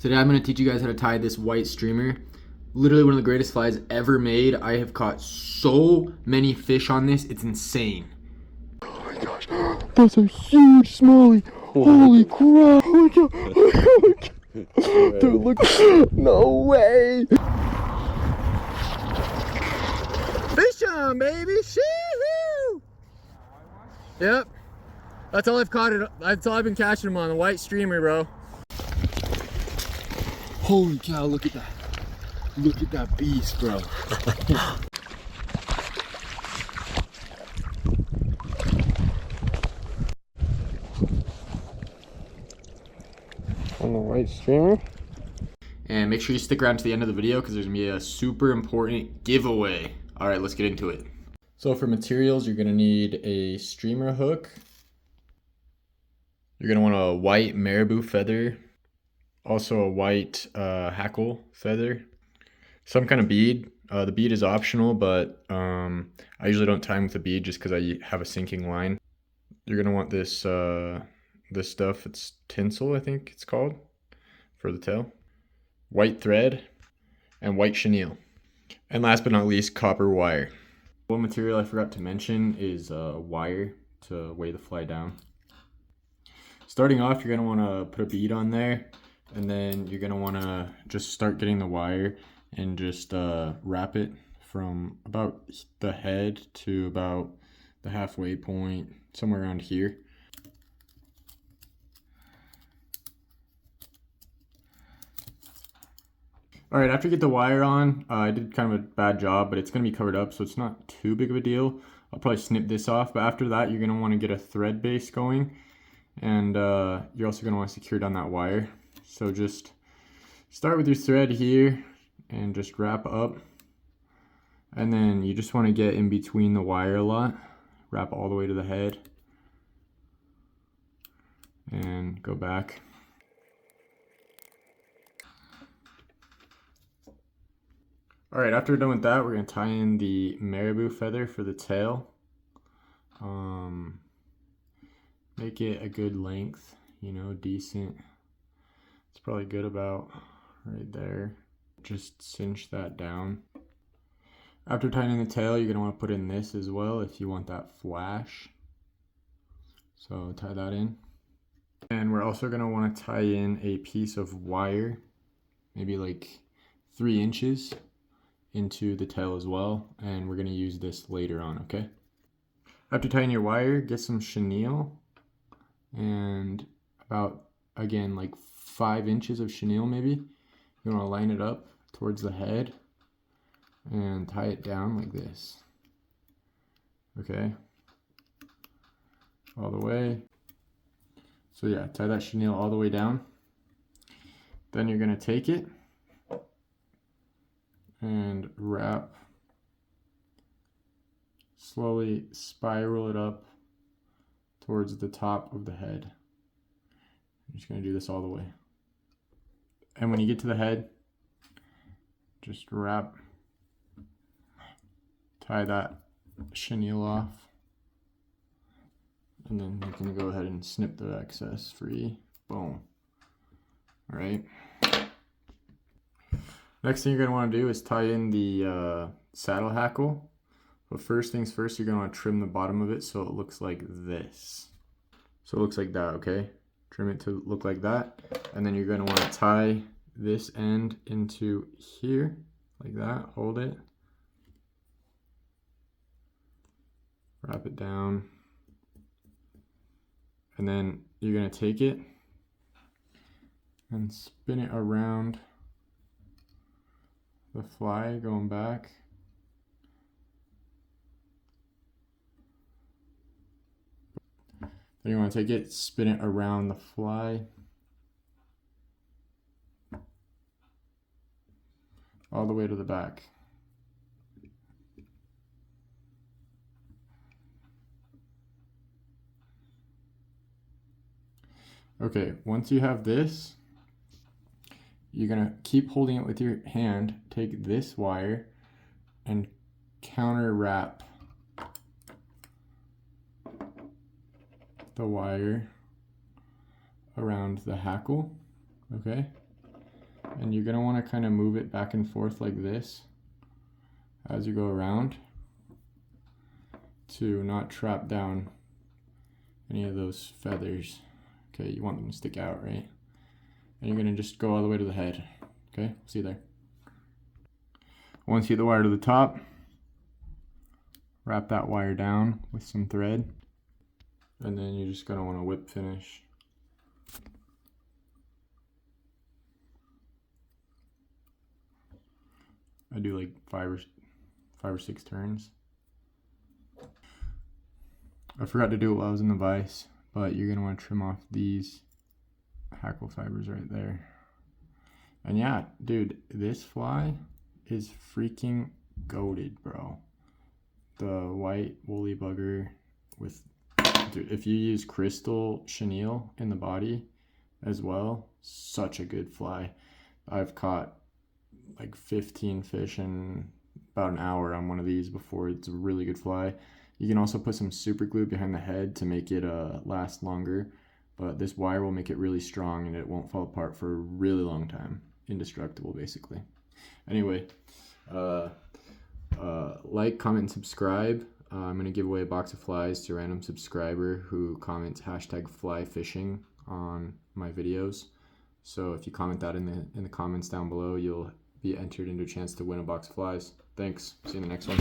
Today I'm going to teach you guys how to tie this white streamer. Literally one of the greatest flies ever made. I have caught so many fish on this, it's insane. Oh my gosh, that's a huge smallie. Holy crap. Oh my god. Oh my god. Dude, look. No way. Fish on, baby. Shee-hoo. Yep. That's all I've caught it. That's all I've been catching them on, the white streamer, bro. Holy cow, look at that. Look at that beast, bro. On the white streamer. And make sure you stick around to the end of the video because there's going to be a super important giveaway. All right, let's get into it. So for materials, you're going to need a streamer hook. You're going to want a white marabou feather. Also a white hackle feather. Some kind of bead. The bead is optional, but I usually don't tie them with a bead just because I have a sinking line. You're going to want this this stuff. It's tinsel, I think it's called, for the tail. White thread and white chenille. And last but not least, copper wire. One material I forgot to mention is wire to weigh the fly down. Starting off, you're going to want to put a bead on there, and then you're going to want to just start getting the wire and just wrap it from about the head to about the halfway point, somewhere around here. All right, after you get the wire on, I did kind of a bad job, but it's going to be covered up, so it's not too big of a deal. I'll probably snip this off, but after that, you're going to want to get a thread base going, and you're also going to want to secure down that wire. So just start with your thread here and just wrap up, and then you just want to get in between the wire a lot. Wrap all the way to the head, and go back. All right, after we're done with that, we're gonna tie in the marabou feather for the tail. Make it a good length, you know, decent. It's probably good about right there. Just cinch that down. After tying in the tail, you're gonna wanna put in this as well if you want that flash. So tie that in. And we're also gonna wanna tie in a piece of wire, maybe like 3 inches. Into the tail as well, and we're going to use this later on, okay? After tying your wire, get some chenille and about, again, like 5 inches of chenille maybe. You want to line it up towards the head and tie it down like this, okay? All the way. So yeah, tie that chenille all the way down. Then you're going to take it and wrap, slowly spiral it up towards the top of the head. I'm just going to do this all the way. And when you get to the head, just wrap, tie that chenille off, and then you can go ahead and snip the excess free. Boom. All right. Next thing you're going to want to do is tie in the saddle hackle. But first things first, you're going to want to trim the bottom of it so it looks like this. So it looks like that, okay? Trim it to look like that. And then you're going to want to tie this end into here, like that. Hold it. Wrap it down. And then you're going to take it and spin it around the fly, going back. Then you want to take it, spin it around the fly, all the way to the back. Okay, once you have this, you're gonna keep holding it with your hand, take this wire and counter wrap the wire around the hackle, okay? And you're gonna wanna kind of move it back and forth like this as you go around to not trap down any of those feathers. Okay, you want them to stick out, right? And you're gonna just go all the way to the head. Okay, see you there. Once you get the wire to the top, wrap that wire down with some thread, and then you're just gonna want to whip finish. I do like five or six turns. I forgot to do it while I was in the vise, but you're gonna want to trim off these hackle fibers right there. And yeah, dude, this fly is freaking goated, bro. The white woolly bugger with, dude, if you use crystal chenille in the body as well, such a good fly. I've caught like 15 fish in about an hour on one of these before. It's a really good fly. You can also put some super glue behind the head to make it last longer, but this wire will make it really strong and it won't fall apart for a really long time. Indestructible, basically. Anyway, like, comment, and subscribe. I'm going to give away a box of flies to a random subscriber who comments #flyfishing on my videos. So if you comment that in the comments down below, you'll be entered into a chance to win a box of flies. Thanks. See you in the next one.